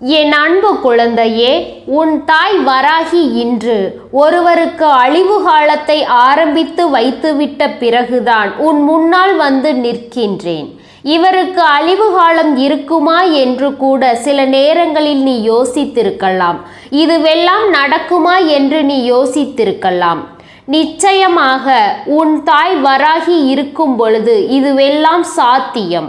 என் அன்பு குழந்தையே, உன் தாய் வராகி இன்று ஒருவருக்கு அழிவு காலத்தை ஆரம்பித்து வைத்துவிட்ட பிறகுதான் உன் முன்னால் வந்து நிற்கின்றேன். இவருக்கு அழிவு காலம் இருக்குமா என்று கூட சில நேரங்களில் நீ யோசித்திருக்கலாம். இதுவெல்லாம் நடக்குமா என்று நீ யோசித்திருக்கலாம். நிச்சயமாக உன் தாய் வராகி இருக்கும் பொழுது இதுவெல்லாம் சாத்தியம்.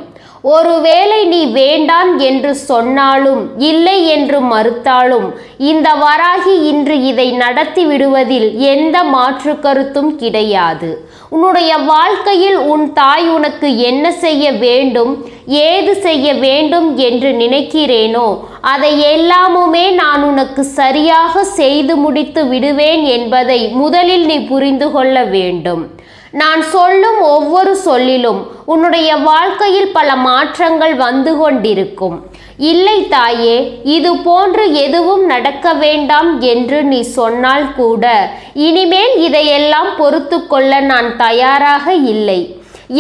ஒருவேளை நீ வேண்டாம் என்று சொன்னாலும் இல்லை என்று மறுத்தாலும் இந்த வராகி இன்று இதை நடத்தி விடுவதில் எந்த மாற்று கருத்தும் கிடையாது. உன்னுடைய வாழ்க்கையில் உன் தாய் உனக்கு என்ன செய்ய வேண்டும், ஏது செய்ய வேண்டும் என்று நினைக்கிறேனோ அதை எல்லாமுமே நான் உனக்கு சரியாக செய்து முடித்து விடுவேன் என்பதை முதலில் நீ புரிந்து கொள்ள வேண்டும். நான் சொல்லும் ஒவ்வொரு சொல்லிலும் உன்னுடைய வாழ்க்கையில் பல மாற்றங்கள் வந்து கொண்டிருக்கும். இல்லை தாயே, இது போன்று எதுவும் நடக்க வேண்டாம் என்று நீ சொன்னால் கூட இனிமேல் இதையெல்லாம் பொறுத்து கொள்ள நான் தயாராக இல்லை.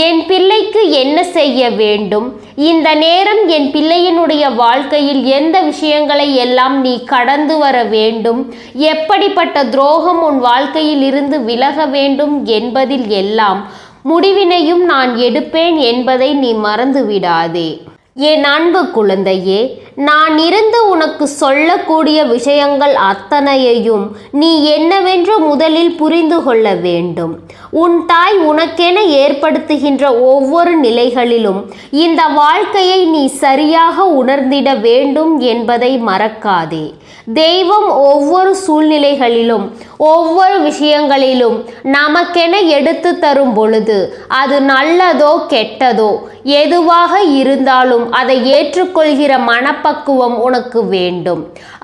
என் பிள்ளைக்கு என்ன செய்ய வேண்டும், இந்த நேரம் என் பிள்ளையினுடைய வாழ்க்கையில் எந்த விஷயங்களை எல்லாம் நீ கடந்து வர வேண்டும், எப்படிப்பட்ட துரோகம் உன் வாழ்க்கையில் இருந்து விலக வேண்டும் என்பதில் எல்லாம் முடிவினையும் நான் எடுப்பேன் என்பதை நீ மறந்து விடாதே. என் அன்பு குழந்தையே, நான் இருந்து உனக்கு சொல்லக்கூடிய விஷயங்கள் அத்தனையையும் நீ என்னவென்று முதலில் புரிந்து கொள்ள வேண்டும். உன் தாய் உனக்கென ஏற்படுத்துகின்ற ஒவ்வொரு நிலைகளிலும் இந்த வாழ்க்கையை நீ சரியாக உணர்ந்திட வேண்டும் என்பதை மறக்காதே. தெய்வம் ஒவ்வொரு சூழ்நிலைகளிலும் ஒவ்வொரு விஷயங்களிலும் நமக்கென எடுத்து தரும் பொழுது அது நல்லதோ கெட்டதோ எதுவாக இருந்தாலும் அதை ஏற்றுக்கொள்கிற மனப்பக்குவம் உனக்கு வேண்டும்.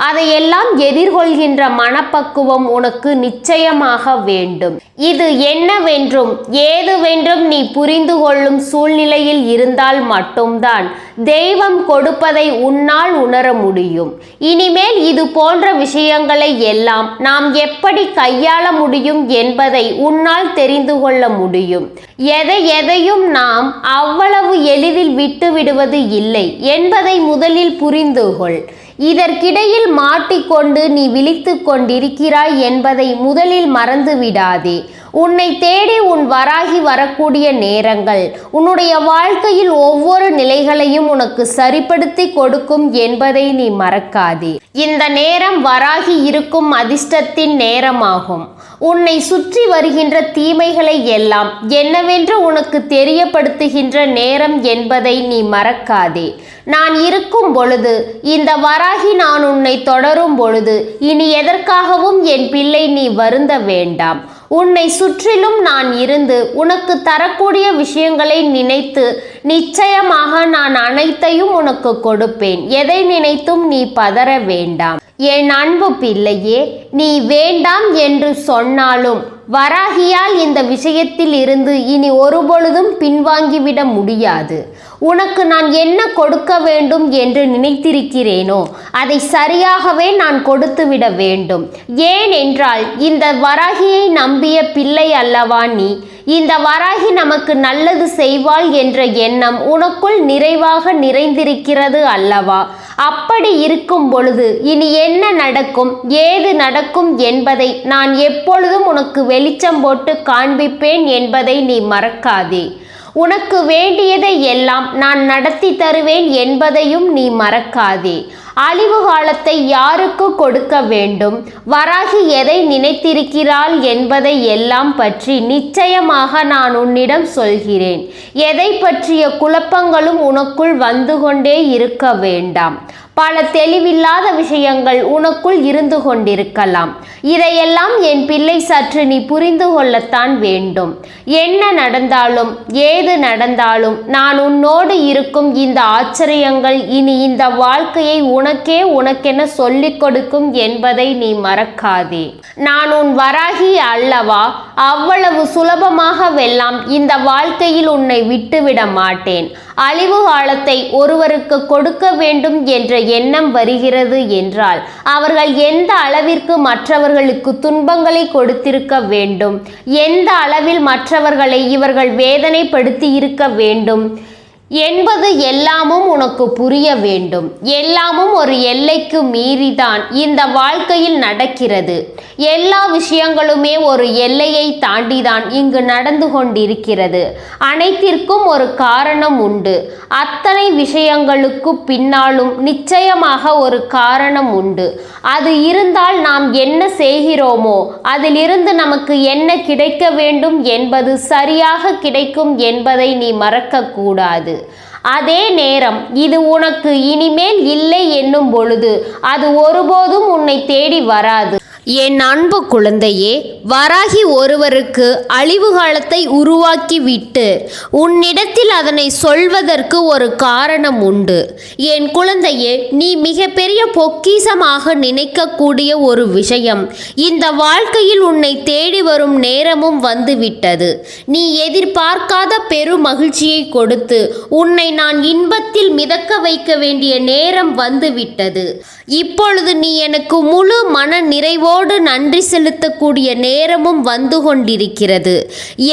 அதையெல்லாம் எதிர்கொள்கின்ற மனப்பக்குவம் உனக்கு நிச்சயமாக வேண்டும். இது என்னவென்றும் ஏதுவென்றும் நீ புரிந்து கொள்ளும் சூழ்நிலையில் இருந்தால் மட்டும்தான் தெய்வம் கொடுப்பதை உன்னால் உணர முடியும். இனிமேல் இது போன்ற விஷயங்களை எல்லாம் நாம் எப்படி கையாள முடியும் என்பதை உன்னால் தெரிந்து கொள்ள முடியும். எதையும் நாம் அவ்வளவு எளிதில் விட்டு விடுவது இல்லை என்பதை முதலில் புரிந்து கொள். இதற்கிடையில் மாட்டிக்கொண்டு நீ விழித்து கொண்டிருக்கிறாய் என்பதை முதலில் மறந்து விடாதே. உன்னை தேடி உன் வராகி வரக்கூடிய நேரங்கள் உன்னுடைய வாழ்க்கையில் ஒவ்வொரு நிலைகளையும் உனக்கு சரிப்படுத்தி கொடுக்கும் என்பதை நீ மறக்காதே. இந்த நேரம் வராகி இருக்கும் அதிர்ஷ்டத்தின் நேரமாகும். உன்னை சுற்றி வருகின்ற தீமைகளை எல்லாம் என்னவென்று உனக்கு தெரியப்படுத்துகின்ற நேரம் என்பதை நீ மறக்காதே. நான் இருக்கும் பொழுது, இந்த வராகி நான் உன்னை தொடரும் பொழுது இனி எதற்காகவும் என் பிள்ளை நீ வருந்த வேண்டாம். உன்னை சுற்றிலும் நான் இருந்து உனக்கு தரக்கூடிய விஷயங்களை நினைத்து நிச்சயமாக நான் அனைத்தையும் உனக்கு கொடுப்பேன். எதை நினைத்தும் நீ பதற வேண்டாம். என் அன்பு பிள்ளையே, நீ வேண்டாம் என்று சொன்னாலும் வராகியால் இந்த விஷயத்தில் இருந்து இனி ஒருபொழுதும் பின்வாங்கிவிட முடியாது. உனக்கு நான் என்ன கொடுக்க வேண்டும் என்று நினைத்திருக்கிறேனோ அதை சரியாகவே நான் கொடுத்து விட வேண்டும். ஏனென்றால் இந்த வராகியை நம்பிய பிள்ளை அல்லவா நீ. இந்த வராகி நமக்கு நல்லது செய்வாள் என்ற எண்ணம் உனக்குள் நிறைவாக நிறைந்திருக்கிறது அல்லவா. அப்படி இருக்கும் பொழுது இனி என்ன நடக்கும், ஏது நடக்கும் என்பதை நான் எப்பொழுதும் உனக்கு வெளிச்சம் போட்டு காண்பிப்பேன் என்பதை நீ மறக்காதே. உனக்கு வேண்டியதை எல்லாம் நான் நடத்தி தருவேன் என்பதையும் நீ மறக்காதே. அழிவு காலத்தை யாருக்கு கொடுக்க வேண்டும், வராகி எதை நினைத்திருக்கிறாள் என்பதை எல்லாம் பற்றி நிச்சயமாக நான் உன்னிடம் சொல்கிறேன். எதை பற்றிய குழப்பங்களும் உனக்குள் வந்து கொண்டே இருக்க வேண்டாம். பல தெளிவில்லாத விஷயங்கள் உனக்குள் இருந்து கொண்டிருக்கலாம். இதையெல்லாம் என் பிள்ளை சற்று நீ புரிந்து கொள்ளத்தான் வேண்டும். என்ன நடந்தாலும் ஏது நடந்தாலும் நான் உன்னோடு இருக்கும் இந்த ஆச்சரியங்கள் இனி இந்த வாழ்க்கையை உனக்கென சொல்லிக் கொடுக்கும் என்பதை நீ மறக்காதே. நான் உன் வராகி அல்லவா, அவ்வளவு சுலபமாக வெல்லாம் இந்த வாழ்க்கையில் உன்னை விட்டுவிட மாட்டேன். அழிவு காலத்தை ஒருவருக்கு கொடுக்க வேண்டும் என்ற எண்ணம் வருகிறது என்றால் அவர்கள் எந்த அளவிற்கு மற்றவர்களுக்கு துன்பங்களை கொடுத்திருக்க வேண்டும், எந்த அளவில் மற்றவர்களை இவர்கள் வேதனைப்படுத்தி இருக்க வேண்டும், என்பது எல்லாமும் உனக்கு புரிய வேண்டும். எல்லாமும் ஒரு எல்லைக்கு மீறிதான் இந்த வாழ்க்கையில் நடக்கிறது. எல்லா விஷயங்களுமே ஒரு எல்லையை தாண்டிதான் இங்கு நடந்து கொண்டிருக்கிறது. அனைத்திற்கும் ஒரு காரணம் உண்டு. அத்தனை விஷயங்களுக்கு பின்னாலும் நிச்சயமாக ஒரு காரணம் உண்டு. அது இருந்தால் நாம் என்ன செய்கிறோமோ அதிலிருந்து நமக்கு என்ன கிடைக்க வேண்டும் என்பது சரியாக கிடைக்கும் என்பதை நீ மறக்கக்கூடாது. அதே நேரம் இது உனக்கு இனிமேல் இல்லை என்னும் பொழுது அது ஒருபோதும் உன்னை தேடி வராது. என் அன்பு குழந்தையே, வராகி ஒருவருக்கு அழிவு காலத்தை உருவாக்கிவிட்டு உன்னிடத்தில் அதனை சொல்வதற்கு ஒரு காரணம் உண்டு. என் குழந்தையே, நீ மிகப்பெரிய பொக்கிஷமாக நினைக்கக்கூடிய ஒரு விஷயம் இந்த வாழ்க்கையில் உன்னை தேடி வரும் நேரமும் வந்துவிட்டது. நீ எதிர்பார்க்காத பெரு மகிழ்ச்சியை கொடுத்து உன்னை நான் இன்பத்தில் மிதக்க வைக்க வேண்டிய நேரம் வந்துவிட்டது. இப்பொழுது நீ எனக்கு முழு மன நிறைவோடு நன்றி செலுத்தக்கூடிய நேரமும் வந்து கொண்டிருக்கிறது.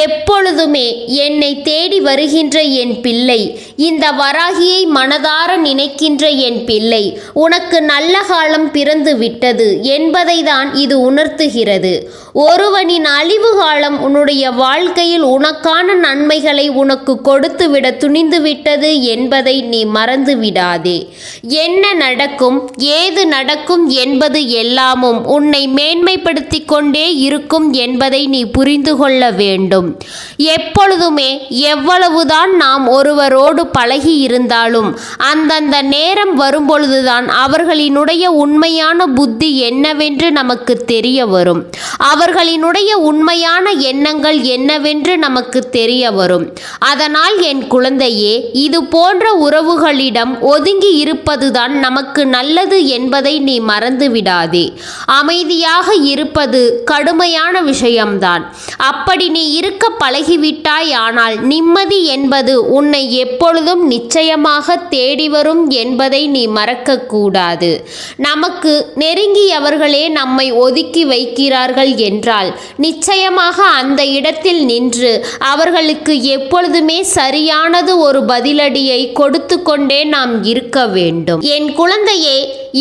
எப்பொழுதுமே என்னை தேடி வருகின்ற என் பிள்ளை, இந்த வராகியை மனதார நினைக்கின்ற என் பிள்ளை, உனக்கு நல்ல காலம் பிறந்து விட்டது என்பதை தான் இது உணர்த்துகிறது. ஒருவனின் அழிவு காலம் உன்னுடைய வாழ்க்கையில் உனக்கான நன்மைகளை உனக்கு கொடுத்துவிட துணிந்து விட்டது என்பதை நீ மறந்து விடாதே. என்ன நடக்கும், ஏது நடக்கும் என்பது எல்லாமும் உன்னை மேன்மைப்படுத்தி கொண்டே இருக்கும் என்பதை நீ புரிந்து கொள்ள வேண்டும். எப்பொழுதுமே எவ்வளவுதான் நாம் ஒருவரோடு பழகி இருந்தாலும் அந்தந்த நேரம் வரும்பொழுதுதான் அவர்களினுடைய உண்மையான புத்தி என்னவென்று நமக்கு தெரிய வரும். அவர்களினுடைய உண்மையான எண்ணங்கள் என்னவென்று நமக்கு தெரிய வரும். அதனால் என் குழந்தையே, இது போன்ற உறவுகளிடம் ஒதுங்கி இருப்பதுதான் நமக்கு நல்லது என்பதை நீ மறந்து விடாதே. அமைதியாக இருப்பது கடுமையான விஷயம்தான். அப்படி நீ இருக்க பழகிவிட்டாய். ஆனால் நிம்மதி என்பது உன்னை எப்பொழுதும் நிச்சயமாக தேடி வரும் என்பதை நீ மறக்கக்கூடாது. நமக்கு நெருங்கியவர்களே நம்மை ஒதுக்கி வைக்கிறார்கள் என்றால் நிச்சயமாக அந்த இடத்தில் நின்று அவர்களுக்கு எப்பொழுதுமே சரியானது ஒரு பதிலடியை கொடுத்து கொண்டே நாம் இருக்க வேண்டும். என் குழந்தையே,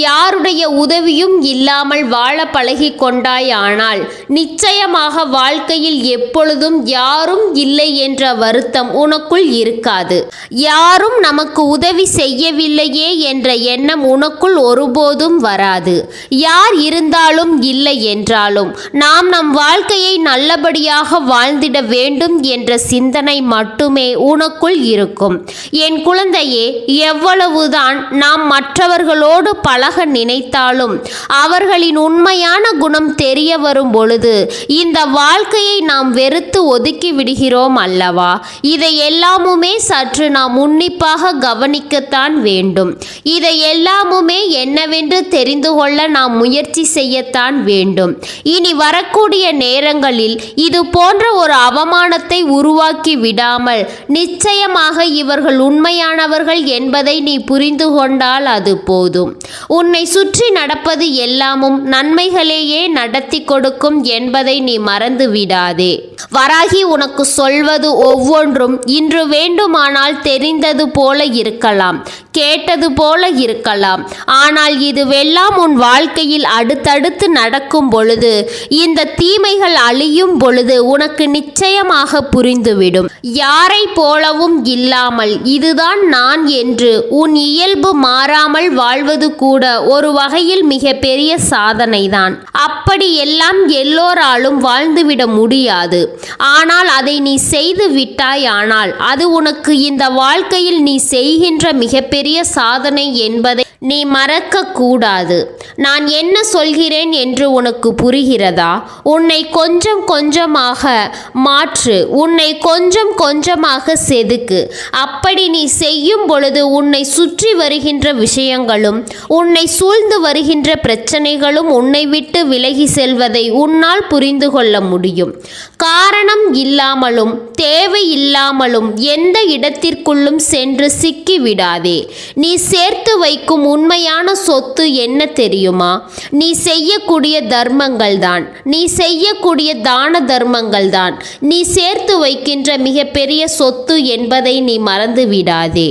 யாருடைய உதவியும் இல்லாமல் வாழ பழகி கொண்டாயானால் நிச்சயமாக வாழ்க்கையில் எப்பொழுதும் யாரும் இல்லை என்ற வருத்தம் உனக்குள் இருக்காது. யாரும் நமக்கு உதவி செய்யவில்லையே என்ற எண்ணம் உனக்குள் ஒருபோதும் வராது. யார் இருந்தாலும் இல்லை என்றாலும் நாம் நம் வாழ்க்கையை நல்லபடியாக வாழ்ந்திட வேண்டும் என்ற சிந்தனை மட்டுமே உனக்குள் இருக்கும். என் குழந்தையே, எவ்வளவுதான் நாம் மற்றவர்களோடு பழக நினைத்தாலும் அவர்களின் உண்மையான குணம் தெரிய வரும் பொழுது இந்த வாழ்க்கையை நாம் வெறுத்து ஒதுக்கி விடுகிறோம் அல்லவா? இதை எல்லாமுமே சற்று நாம் உன்னிப்பாக கவனிக்கத்தான் வேண்டும். இதை எல்லாமுமே என்னவென்று தெரிந்து கொள்ள நாம் முயற்சி செய்யத்தான் வேண்டும். இனி வரக்கூடிய நேரங்களில் இது போன்ற ஒரு அவமானத்தை உருவாக்கி விடாமல் நிச்சயமாக இவர்கள் உண்மையானவர்கள் என்பதை நீ புரிந்து கொண்டால் அது போதும். உன்னை சுற்றி நடப்பது எல்லாமும் நன்மைகளையே நடத்தி கொடுக்கும் என்பதை நீ மறந்து விடாதே. வராகி உனக்கு சொல்வது ஒவ்வொன்றும் இன்று வேண்டுமானால் தெரிந்தது போல இருக்கலாம், கேட்டது போல இருக்கலாம். ஆனால் இதுவெல்லாம் உன் வாழ்க்கையில் அடுத்தடுத்து நடக்கும் பொழுது, இந்த தீமைகள் அழியும் பொழுது உனக்கு நிச்சயமாக புரிந்துவிடும். யாரை போலவும் இல்லாமல் இதுதான் நான் என்று உன் இயல்பு மாறாமல் வாழ்வது கூட ஒரு வகையில் மிகப்பெரிய சாதனைதான். அப்படி எல்லாம் எல்லோராலும் வாழ்ந்துவிட முடியாது. ஆனால் அதை நீ செய்து விட்டாயானால் அது உனக்கு இந்த வாழ்க்கையில் நீ செய்கின்ற மிகப்பெரிய சாதனை என்பதை நீ மறக்க கூடாது. நான் என்ன சொல்கிறேன் என்று உனக்கு புரிகிறதா? உன்னை கொஞ்சம் கொஞ்சமாக மாற்று, உன்னை கொஞ்சம் கொஞ்சமாக செதுக்கு. அப்படி நீ செய்யும் பொழுது உன்னை சுற்றி வருகின்ற விஷயங்களும் உன்னை சூழ்ந்து வருகின்ற பிரச்சனைகளும் உன்னை விட்டு விலகி செல்வதை உன்னால் புரிந்து கொள்ள முடியும். காரணம் இல்லாமலும் தேவையில்லாமலும் எந்த இடத்திற்குள்ளும் சென்று சிக்கி விடாதே. நீ சேர்த்து வைக்கும் உண்மையான சொத்து என்ன தெரியுமா? நீ செய்யக்கூடிய தர்மங்கள் தான், நீ செய்யக்கூடிய தான தர்மங்கள் தான் நீ சேர்த்து வைக்கின்ற மிகப்பெரிய சொத்து என்பதை நீ மறந்து விடாதே.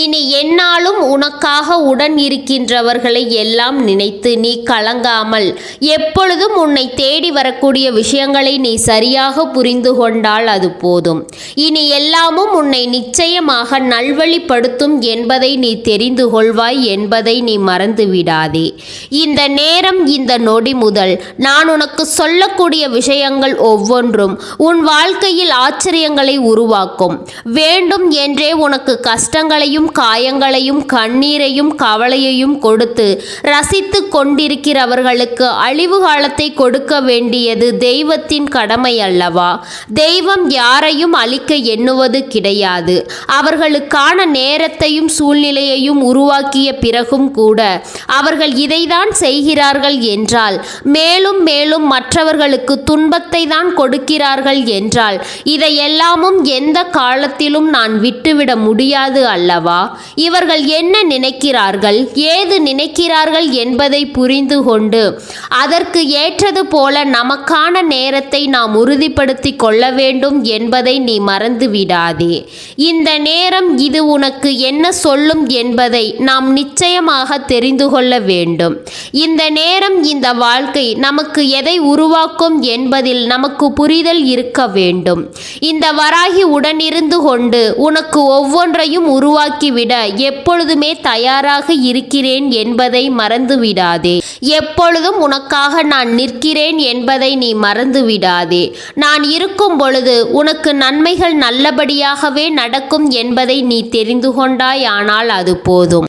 இனி என்னாலும் உனக்காக உடன் இருக்கின்றவர்களை எல்லாம் நினைத்து நீ கலங்காமல் எப்பொழுதும் உன்னை தேடி வரக்கூடிய விஷயங்களை நீ சரியாக புரிந்து கொண்டால் அது போதும். இனி எல்லாமும் உன்னை நிச்சயமாக நல்வழிப்படுத்தும் என்பதை நீ தெரிந்து கொள்வாய் என்பதை நீ மறந்து விடாதே. இந்த நேரம், இந்த நொடி முதல் நான் உனக்கு சொல்லக்கூடிய விஷயங்கள் ஒவ்வொன்றும் உன் வாழ்க்கையில் ஆச்சரியங்களை உருவாக்கும். வேண்டும் என்றே உனக்கு கஷ்டங்களையும் காயங்களையும் கண்ணீரையும் கவலையையும் கொடுத்து ரசித்து கொண்டிருக்கிறவர்களுக்கு அழிவு காலத்தை கொடுக்க வேண்டியது தெய்வத்தின் கடமை அல்லவா? தெய்வம் யாரையும் அழிக்க எண்ணுவது கிடையாது. அவர்களுக்கான நேரத்தையும் சூழ்நிலையையும் உருவாக்கிய பிறகும் கூட அவர்கள் இதைதான் செய்கிறார்கள் என்றால், மேலும் மேலும் மற்றவர்களுக்கு துன்பத்தை தான் கொடுக்கிறார்கள் என்றால், இதையெல்லாமும் எந்த காலத்திலும் நான் விட்டுவிட முடியாது அல்லவா? இவர்கள் என்ன நினைக்கிறார்கள், ஏது நினைக்கிறார்கள் என்பதை புரிந்து கொண்டு அதற்கு ஏற்றது போல நமக்கான நேரத்தை நாம் உறுதிப்படுத்தி கொள்ள வேண்டும் என்பதை நீ மறந்து விடாதே. இந்த நேரம் இது உனக்கு என்ன சொல்லும் என்பதை நாம் நிச்சயமாக தெரிந்து கொள்ள வேண்டும். இந்த நேரம், இந்த வாழ்க்கை நமக்கு எதை உருவாக்கும் என்பதில் நமக்கு புரிதல் இருக்க வேண்டும். இந்த வராகி உடனிருந்து கொண்டு உனக்கு ஒவ்வொன்றையும் உருவாக்கிவிட எப்பொழுதுமே தயாராக இருக்கிறேன் என்பதை மறந்து விடாதே. எப்பொழுதும் உனக்காக நான் நிற்கிறேன் என்பதை நீ மறந்து விடாதே. நான் இருக்கும் பொழுது உனக்கு நன்மைகள் நல்லபடியாகவே நடக்கும் என்பதை நீ தெரிந்து கொண்டாய். ஆனால் அது போதும்.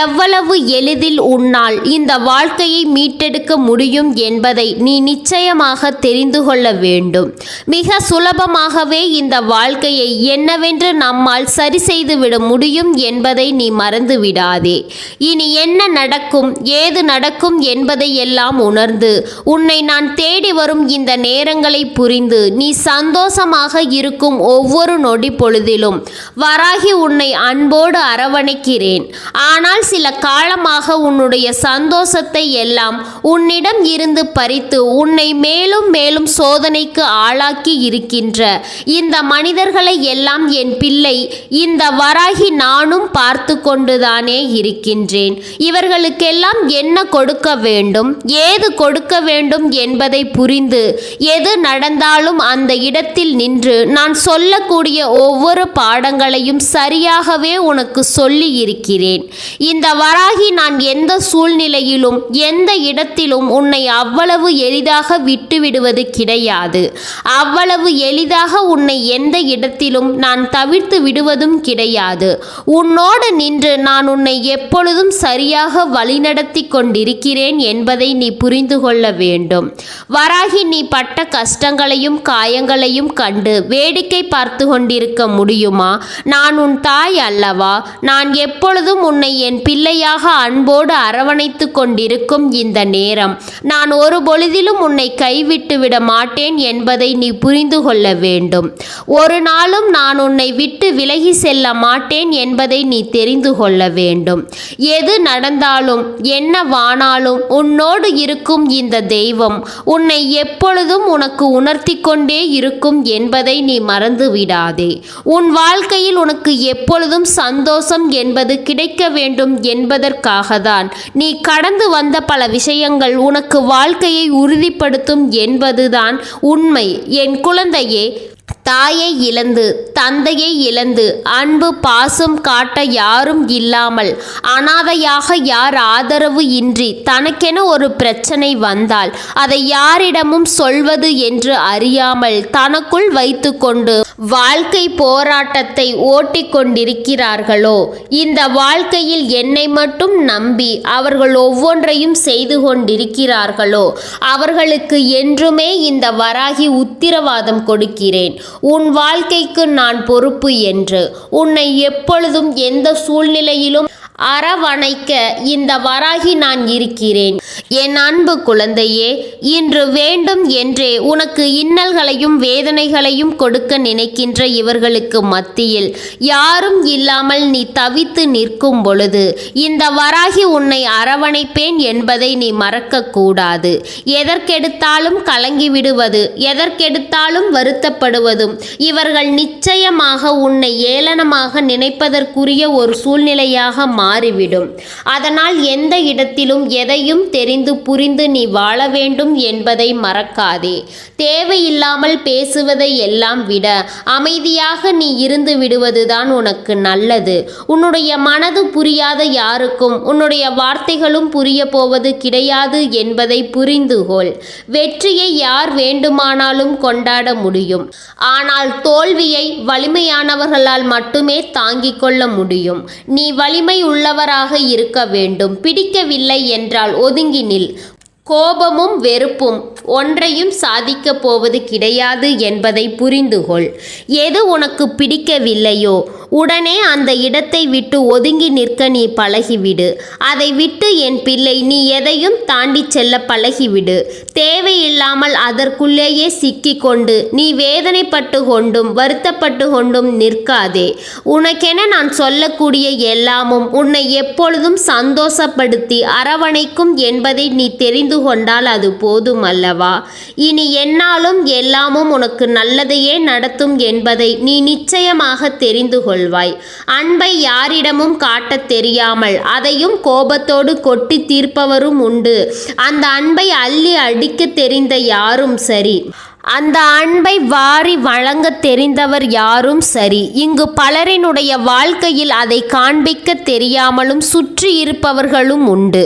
எவ்வளவு எளிதில் உன்னால் இந்த வாழ்க்கையை மீட்டெடுக்க முடியும் என்பதை நீ நிச்சயமாக தெரிந்து கொள்ள வேண்டும். மிக சுலபமாகவே இந்த வாழ்க்கையை என்னவென்று நம்மால் சரி செய்துவிட முடியும் என்பதை நீ மறந்து விடாதே. இனி என்ன நடக்கும், ஏது நடக்கும் என்பதை எல்லாம் உணர்ந்து உன்னை நான் தேடி வரும் இந்த நேரங்களை புரிந்து நீ சந்தோஷமாக இருக்கும் ஒவ்வொரு நொடி பொழுதிலும் வராகி உன்னை அன்போடு அரவணைக்கிறேன். ஆனால் சில காலமாக உன்னுடைய சந்தோஷத்தை எல்லாம் உன்னிடம் இருந்து பறித்து உன்னை மேலும் மேலும் சோதனைக்கு ஆளாக்கி இருக்கின்ற இந்த மனிதர்களை எல்லாம் என் பிள்ளை, இந்த வராகி நானும் பார்த்து கொண்டுதானே இருக்கின்றேன். இவர்களுக்கெல்லாம் என்ன கொடுக்க வேண்டும், ஏது கொடுக்க வேண்டும் என்பதை புரிந்து எது நடந்தாலும் அந்த இடத்தில் நின்று நான் சொல்லக்கூடிய ஒவ்வொரு பாடங்களையும் சரியாகவே உனக்கு சொல்லி இருக்கிறேன். இந்த வராகி நான் எந்த சூழ்நிலையிலும் எந்த இடத்திலும் உன்னை அவ்வளவு எளிதாக விட்டுவிடுவது கிடையாது. அவ்வளவு எளிதாக உன்னை எந்த இடத்திலும் நான் தவிர்த்து விடுவதும் கிடையாது. உன்னோடு நின்று நான் உன்னை எப்பொழுதும் சரியாக வழிநடத்தி கொண்டிருக்கிறேன் என்பதை நீ புரிந்து கொள்ள வேண்டும். வராகி, நீ பட்ட கஷ்டங்களையும் காயங்களையும் கண்டு வேடிக்கை பார்த்து கொண்டிருக்க முடியுமா? நான் உன் தாய் அல்லவா? நான் எப்பொழுதும் உன்னை என் பிள்ளையாக அன்போடு அரவணைத்து கொண்டிருக்கும் இந்த நேரம் நான் ஒரு பொழுதிலும் உன்னை கைவிட்டு விட மாட்டேன் என்பதை நீ புரிந்து கொள்ள வேண்டும். ஒரு நாளும் நான் உன்னை விட்டு விலகி செல்ல மாட்டேன் என்பதை நீ தெரிந்து கொள்ள வேண்டும். எது நடந்தாலும் என்னவானாலும் உன்னோடு இருக்கும் இந்த தெய்வம் உன்னை எப்பொழுதும் உனக்கு உணர்த்தி கொண்டே இருக்கும் என்பதை நீ மறந்து விடாதே. உன் வாழ்க்கையில் உனக்கு எப்பொழுதும் சந்தோஷம் என்பது கிடைக்க வேண்டும் என்பதற்காக தான் நீ கடந்து வந்த பல விஷயங்கள் உனக்கு வாழ்க்கையை உறுதிப்படுத்தும் என்பதுதான் உண்மை. என் குழந்தையே, தாயை இழந்து தந்தையை இழந்து அன்பு பாசம் காட்ட யாரும் இல்லாமல் அனாதையாக யார் ஆதரவு இன்றி தனக்கென ஒரு பிரச்சனை வந்தால் அதை யாரிடமும் சொல்வது என்று அறியாமல் தனக்குள் வைத்துக்கொண்டு வாழ்க்கை போராட்டத்தை ஓட்டிக்கொண்டிருக்கிறார்களோ, இந்த வாழ்க்கையில் என்னை மட்டும் நம்பி அவர்கள் ஒவ்வொன்றையும் செய்து கொண்டிருக்கிறார்களோ அவர்களுக்கு என்றுமே இந்த வராகி உத்திரவாதம் கொடுக்கிறேன். உன் வாழ்க்கைக்கு நான் பொறுப்பு என்று. உன்னை எப்பொழுதும் எந்த சூழ்நிலையிலும் அரவணைக்க இந்த வராகி நான் இருக்கிறேன். என் அன்பு குழந்தையே, இன்று வேண்டும் என்றே உனக்கு இன்னல்களையும் வேதனைகளையும் கொடுக்க நினைக்கின்ற இவர்களுக்கு மத்தியில் யாரும் இல்லாமல் நீ தவித்து நிற்கும் பொழுது இந்த வராகி உன்னை அரவணைப்பேன் என்பதை நீ மறக்கக்கூடாது. எதற்கெடுத்தாலும் கலங்கி விடுவது, எதற்கெடுத்தாலும் வருத்தப்படுவதும் இவர்கள் நிச்சயமாக உன்னை ஏளனமாக நினைப்பதற்குரிய ஒரு சூழ்நிலையாக மாறிவிடும். அதனால் எந்த இடத்திலும் எதையும் தெரிந்து புரிந்து நீ வாழ வேண்டும் என்பதை மறக்காதே. தேவையில்லாமல் பேசுவதை எல்லாம் விட அமைதியாக நீ இருந்து விடுவதுதான் உனக்கு நல்லது. உன்னுடைய மனது புரியாத யாருக்கும் உன்னுடைய வார்த்தைகளும் புரிய போவது கிடையாது என்பதை புரிந்துகொள். வெற்றியை யார் வேண்டுமானாலும் கொண்டாட முடியும். ஆனால் தோல்வியை வலிமையானவர்களால் மட்டுமே தாங்கிக் கொள்ள முடியும். நீ வலிமை உள்ளவராக இருக்க வேண்டும். பிடிக்கவில்லை என்றால் ஒதுங்கி நில். கோபமும் வெறுப்பும் ஒன்றையும் சாதிக்கப் போவது கிடையாது என்பதை புரிந்துகொள். எது உனக்கு பிடிக்கவில்லையோ உடனே அந்த இடத்தை விட்டு ஒதுங்கி நிற்க நீ பழகிவிடு. அதை விட்டு என் பிள்ளை நீ எதையும் தாண்டி செல்ல பழகிவிடு. தேவையில்லாமல் அதற்குள்ளேயே சிக்கிக்கொண்டு நீ வேதனைப்பட்டு கொண்டும் வருத்தப்பட்டு கொண்டும் நிற்காதே. உனக்கென நான் சொல்லக்கூடிய எல்லாமும் உன்னை எப்பொழுதும் சந்தோஷப்படுத்தி அரவணைக்கும் என்பதை நீ தெரிந்து கொண்டால் அது போதும் அல்லவா? இனி என்னாலும் எல்லாமும் உனக்கு நல்லதையே நடத்தும் என்பதை நீ நிச்சயமாக தெரிந்து கொள்வாய். அன்பை யாரிடமும் காட்டத் தெரியாமல் அதையும் கோபத்தோடு கொட்டி தீர்ப்பவரும் உண்டு. அந்த அன்பை அள்ளி அடிக்க தெரிந்த யாரும் சரி, அந்த அன்பை வாரி வழங்க தெரிந்தவர் யாரும் சரி, இங்கு பலரினுடைய வாழ்க்கையில் அதை காண்பிக்க தெரியாமலும் சுற்றி இருப்பவர்களும் உண்டு.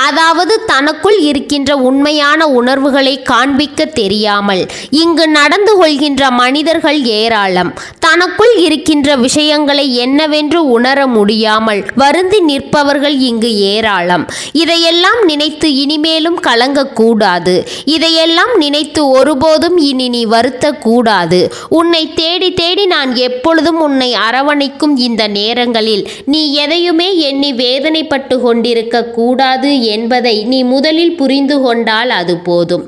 அதாவது தனக்குள் இருக்கின்ற உண்மையான உணர்வுகளை காண்பிக்க தெரியாமல் இங்கு நடந்து கொள்கின்ற மனிதர்கள் ஏராளம். தனக்குள் இருக்கின்ற விஷயங்களை என்னவென்று உணர முடியாமல் வருந்தி நிற்பவர்கள் இங்கு ஏராளம். இதையெல்லாம் நினைத்து இனிமேலும் கலங்கக்கூடாது. இதையெல்லாம் நினைத்து ஒருபோதும் இனி நீ வருத்தக்கூடாது. உன்னை தேடி தேடி நான் எப்பொழுதும் உன்னை அரவணைக்கும் இந்த நேரங்களில் நீ எதையுமே எண்ணி வேதனைப்பட்டு கொண்டிருக்க கூடாது என்பதை நீ முதலில் புரிந்து கொண்டால் அது போதும்.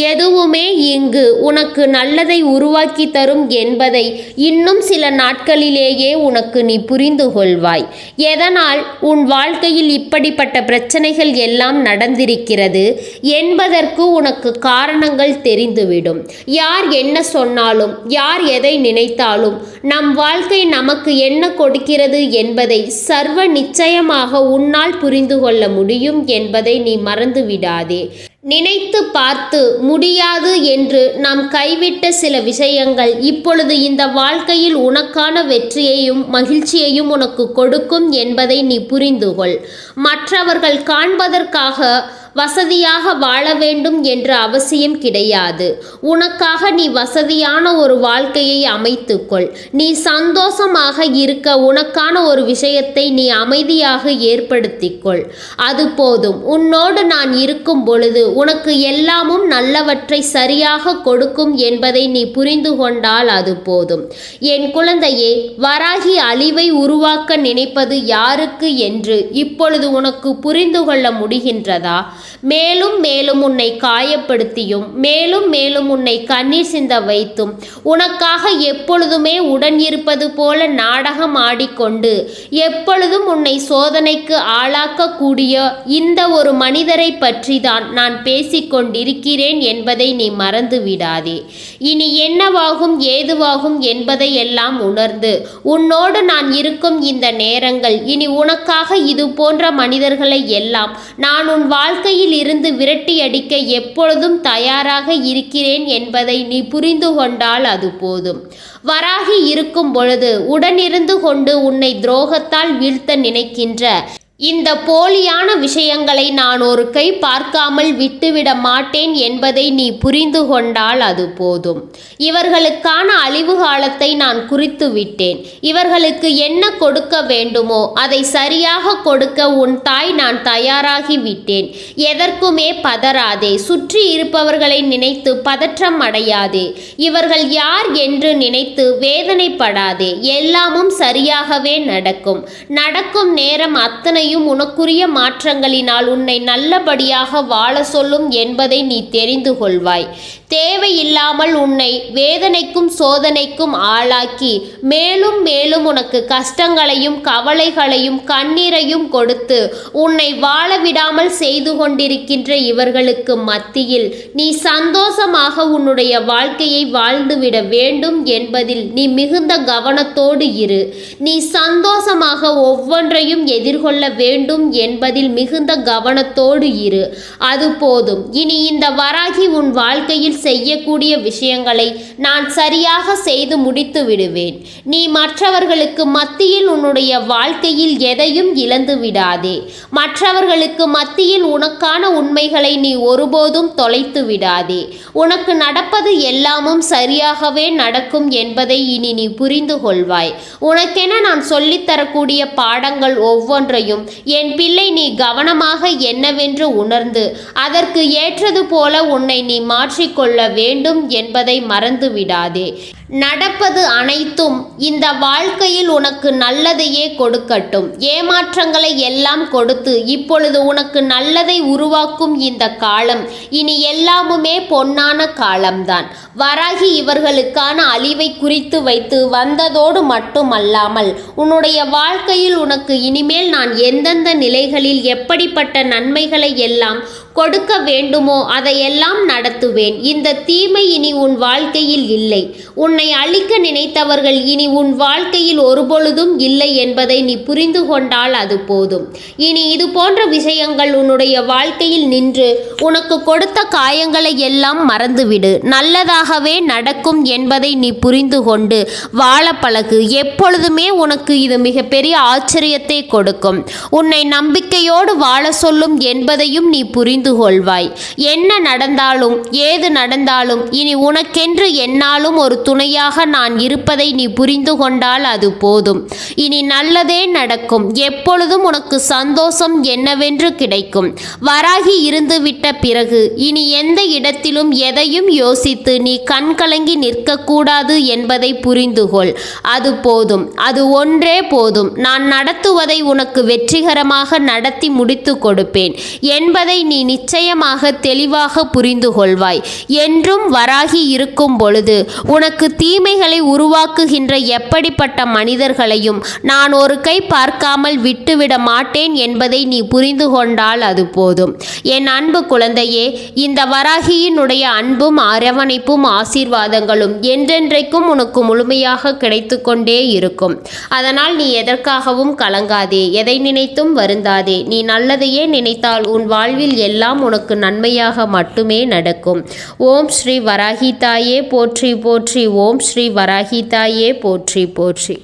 எதுவுமே இங்கு உனக்கு நல்லதை உருவாக்கி தரும் என்பதை இன்னும் சில நாட்களிலேயே உனக்கு நீ புரிந்து கொள்வாய். எதனால் உன் வாழ்க்கையில் இப்படிப்பட்ட பிரச்சனைகள் எல்லாம் நடந்திருக்கிறது என்பதற்கு உனக்கு காரணங்கள் தெரிந்துவிடும். யார் என்ன சொன்னாலும், யார் எதை நினைத்தாலும் நம் வாழ்க்கை நமக்கு என்ன கொடுக்கிறது என்பதை சர்வ நிச்சயமாக உன்னால் புரிந்து கொள்ள முடியும் என்பதை நீ மறந்து விடாதே. நினைத்து பார்த்து முடியாது என்று நாம் கைவிட்ட சில விஷயங்கள் இப்பொழுது இந்த வாழ்க்கையில் உனக்கான வெற்றியையும் மகிழ்ச்சியையும் உனக்கு கொடுக்கும் என்பதை நீ புரிந்துகொள். மற்றவர்கள் காண்பதற்காக வசதியாக வாழ வேண்டும் என்ற அவசியம் கிடையாது. உனக்காக நீ வசதியான ஒரு வாழ்க்கையை அமைத்துக்கொள். நீ சந்தோஷமாக இருக்க உனக்கான ஒரு விஷயத்தை நீ அமைதியாக ஏற்படுத்திக்கொள். அது போதும். உன்னோடு நான் இருக்கும் பொழுது உனக்கு எல்லாமும் நல்லவற்றை சரியாக கொடுக்கும் என்பதை நீ புரிந்து கொண்டால் அது போதும். என் குழந்தையே, வராகி அழிவை உருவாக்க நினைப்பது யாருக்கு என்று இப்பொழுது உனக்கு புரிந்து கொள்ள முடிகின்றதா? மேலும் மேலும் உன்னை காயப்படுத்தியும் மேலும் மேலும் உன்னை கண்ணீர் சிந்த வைத்தும் உனக்காக எப்பொழுதுமே உடன் இருப்பது போல நாடகம் ஆடிக்கொண்டு எப்பொழுதும் உன்னை சோதனைக்கு ஆளாக்கக்கூடிய இந்த ஒரு மனிதரை பற்றி தான் நான் பேசிக்கொண்டிருக்கிறேன் என்பதை நீ மறந்து விடாதே. இனி என்னவாகும் ஏதுவாகும் என்பதை எல்லாம் உணர்ந்து உன்னோடு நான் இருக்கும் இந்த நேரங்கள் இனி உனக்காக இது போன்ற மனிதர்களை எல்லாம் நான் உன் வாழ்க்கையில் இருந்து விரட்டி அடிக்க எப்பொழுதும் தயாராக இருக்கிறேன் என்பதை நீ புரிந்து கொண்டால் அது போதும். வராகி இருக்கும் பொழுது உடனிருந்து கொண்டு உன்னை துரோகத்தால் வீழ்த்த நினைக்கின்ற இந்த போலியான விஷயங்களை நான் ஒரு கை பார்க்காமல் விட்டுவிட மாட்டேன் என்பதை நீ புரிந்து கொண்டால் அது போதும். இவர்களுக்கான அழிவு காலத்தை நான் குறித்து விட்டேன். இவர்களுக்கு என்ன கொடுக்க வேண்டுமோ அதை சரியாக கொடுக்க உன் தாய் நான் தயாராகி விட்டேன். எதற்குமே பதறாதே. சுற்றி இருப்பவர்களை நினைத்து பதற்றம் அடையாதே. இவர்கள் யார் என்று நினைத்து வேதனைப்படாதே. எல்லாமும் சரியாகவே நடக்கும். நடக்கும் நேரம் அத்தனை சூழ்நிலையும் உனக்குரிய மாற்றங்களினால் உன்னை நல்லபடியாக வாழ சொல்லும் என்பதை நீ தெரிந்து கொள்வாய். தேவையில்லாமல் உன்னை வேதனைக்கும் சோதனைக்கும் ஆளாக்கி மேலும் மேலும் உனக்கு கஷ்டங்களையும் கவலைகளையும் கண்ணீரையும் கொடுத்து உன்னை வாழ விடாமல் செய்து கொண்டிருக்கின்ற இவர்களுக்கு மத்தியில் நீ சந்தோஷமாக உன்னுடைய வாழ்க்கையை வாழ்ந்துவிட வேண்டும் என்பதில் நீ மிகுந்த கவனத்தோடு இரு. நீ சந்தோஷமாக ஒவ்வொன்றையும் எதிர்கொள்ள வேண்டும் என்பதில் மிகுந்த கவனத்தோடு இரு. அது போதும். இனி இந்த வராகி உன் வாழ்க்கையில் செய்யக்கூடிய விஷயங்களை நான் சரியாக செய்து முடித்து விடுவேன். நீ மற்றவர்களுக்கு மத்தியில் உன்னுடைய வாழ்க்கையில் எதையும் இழந்து விடாதே. மற்றவர்களுக்கு மத்தியில் உனக்கான உண்மைகளை நீ ஒருபோதும் தொலைத்து விடாதே. உனக்கு நடப்பது எல்லாமும் சரியாகவே நடக்கும் என்பதை இனி நீ புரிந்து கொள்வாய். உனக்கென நான் சொல்லித்தரக்கூடிய பாடங்கள் ஒவ்வொன்றையும் என் பிள்ளை நீ கவனமாக என்னவென்று உணர்ந்து அதற்கு ஏற்றது போல உன்னை நீ மாற்றிக்கொள்ள வேண்டும் என்பதை மறந்து விடாதே. நடப்பது அனைத்தும் இந்த வாழ்க்கையில் உனக்கு நல்லதையே கொடுக்கட்டும். ஏமாற்றங்களை எல்லாம் கொடுத்து இப்பொழுது உனக்கு நல்லதை உருவாக்கும் இந்த காலம் இனி எல்லாமுமே பொன்னான காலம்தான். வராகி இவர்களுக்கான அழிவை குறித்து வைத்து வந்ததோடு மட்டுமல்லாமல் உன்னுடைய வாழ்க்கையில் உனக்கு இனிமேல் நான் எந்தெந்த நிலைகளில் எப்படிப்பட்ட நன்மைகளை எல்லாம் கொடுக்க வேண்டுமோ அதையெல்லாம் நடத்துவேன். இந்த தீமை இனி உன் வாழ்க்கையில் இல்லை. உன்னை அழிக்க நினைத்தவர்கள் இனி உன் வாழ்க்கையில் ஒருபொழுதும் இல்லை என்பதை நீ புரிந்து கொண்டால் அது போதும். இனி இது போன்ற விஷயங்கள் உன்னுடைய வாழ்க்கையில் நின்று உனக்கு கொடுத்த காயங்களை எல்லாம் மறந்துவிடு. நல்லதாகவே நடக்கும் என்பதை நீ புரிந்து கொண்டு வாழ பழகு. எப்பொழுதுமே உனக்கு இது மிகப்பெரிய ஆச்சரியத்தை கொடுக்கும். உன்னை நம்பிக்கையோடு வாழ சொல்லும் என்பதையும் நீ புரிந்து கொள்வாய். என்ன நடந்தாலும் ஏது நடந்தாலும் இனி உனக்கென்று என்னாலும் ஒரு துணையாக நான் இருப்பதை நீ புரிந்து கொண்டால் அது போதும். இனி நல்லதே நடக்கும். எப்பொழுதும் உனக்கு சந்தோஷம் என்னவென்று கிடைக்கும். வராகி இருந்துவிட்ட பிறகு இனி எந்த இடத்திலும் எதையும் யோசித்து நீ கண்கலங்கி நிற்கக்கூடாது என்பதை புரிந்து கொள். அது போதும். அது ஒன்றே போதும். நான் நடத்துவதை உனக்கு வெற்றிகரமாக நடத்தி முடித்து கொடுப்பேன் என்பதை நீ நிச்சயமாக தெளிவாக புரிந்து கொள்வாய். என்றும் வராகி இருக்கும் பொழுது உனக்கு தீமைகளை உருவாக்குகின்ற எப்படிப்பட்ட மனிதர்களையும் நான் ஒரு கை பார்க்காமல் விட்டுவிட மாட்டேன் என்பதை நீ புரிந்து கொண்டால் அது போதும். என் அன்பு குழந்தையே, இந்த வராகியினுடைய அன்பும் அரவணைப்பும் ஆசீர்வாதங்களும் என்றென்றைக்கும் உனக்கு முழுமையாக கிடைத்து கொண்டே இருக்கும். அதனால் நீ எதற்காகவும் கலங்காதே, எதை நினைத்தும் வருந்தாதே. நீ நல்லதையே நினைத்தால் உன் வாழ்வில் எல்லாம் உனக்கு நன்மையாக மட்டுமே நடக்கும். ஓம் ஸ்ரீ வராகி தாயே போற்றி போற்றி. ஓம் ஸ்ரீ வராகி தாயே போற்றி போற்றி.